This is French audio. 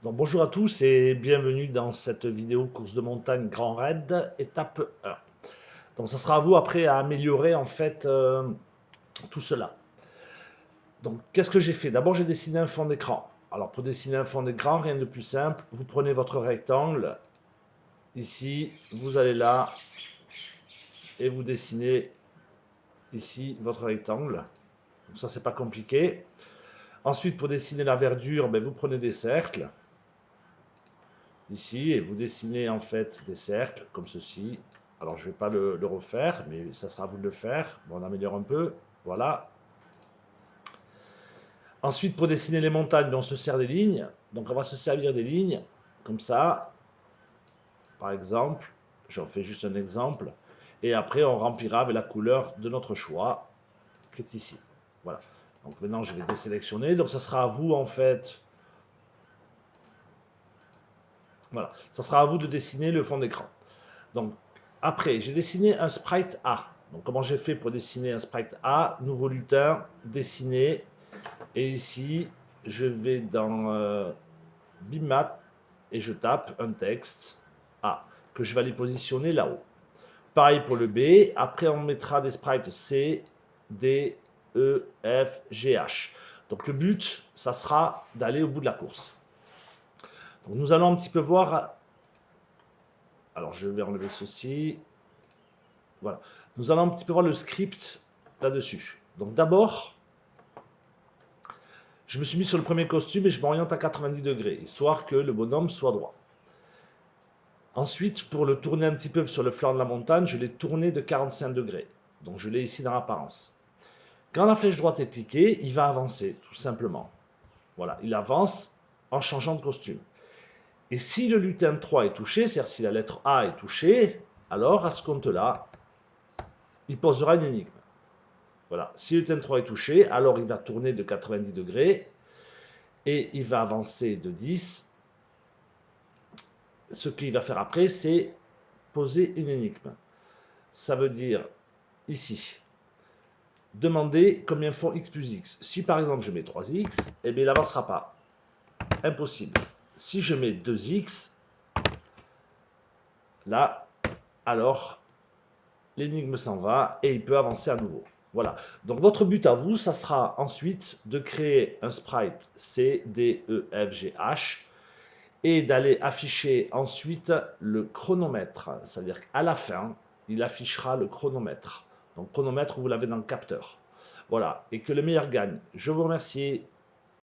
Donc bonjour à tous et bienvenue dans cette vidéo course de montagne Grand Raid, étape 1. Donc ça sera à vous après à améliorer en fait tout cela. Donc qu'est-ce que j'ai fait? D'abord j'ai dessiné un fond d'écran. Alors pour dessiner un fond d'écran, rien de plus simple, vous prenez votre rectangle, ici, vous allez là et vous dessinez ici votre rectangle. Donc ça c'est pas compliqué. Ensuite pour dessiner la verdure, ben, vous prenez des cercles, ici, et vous dessinez en fait des cercles comme ceci. Alors je ne vais pas le refaire, mais ça sera à vous de le faire. Bon, on améliore un peu, voilà. Ensuite, pour dessiner les montagnes, on se sert des lignes. Donc on va se servir des lignes, comme ça, par exemple. J'en fais juste un exemple. Et après, on remplira avec la couleur de notre choix, qui est ici. Voilà. Donc maintenant, je vais désélectionner. Donc ça sera à vous, en fait. Voilà. Ça sera à vous de dessiner le fond d'écran. Donc, après, j'ai dessiné un sprite A. Donc, comment j'ai fait pour dessiner un sprite A? Nouveau lutin, dessiner. Et ici, je vais dans Bimat et je tape un texte A que je vais aller positionner là-haut. Pareil pour le B. Après, on mettra des sprites C, D, E, F, G, H. Donc, le but, ça sera d'aller au bout de la course. Donc, nous allons un petit peu voir. Alors, je vais enlever ceci. Voilà. Nous allons un petit peu voir le script là-dessus. Donc d'abord, je me suis mis sur le premier costume et je m'oriente à 90 degrés, histoire que le bonhomme soit droit. Ensuite, pour le tourner un petit peu sur le flanc de la montagne, je l'ai tourné de 45 degrés. Donc je l'ai ici dans l'apparence. Quand la flèche droite est cliquée, il va avancer, tout simplement. Voilà, il avance en changeant de costume. Et si le lutin 3 est touché, c'est-à-dire si la lettre A est touchée, alors à ce compte-là, il posera une énigme. Voilà. Si le thème 3 est touché, alors il va tourner de 90 degrés et il va avancer de 10. Ce qu'il va faire après, c'est poser une énigme. Ça veut dire ici, demander combien font x plus x. Si par exemple je mets 3x, eh bien il n'avancera pas. Impossible. Si je mets 2x, là, alors l'énigme s'en va et il peut avancer à nouveau. Voilà. Donc votre but à vous, ça sera ensuite de créer un sprite C, D, E, F, G, H et d'aller afficher ensuite le chronomètre. C'est-à-dire qu'à la fin, il affichera le chronomètre. Donc chronomètre, vous l'avez dans le capteur. Voilà. Et que le meilleur gagne. Je vous remercie.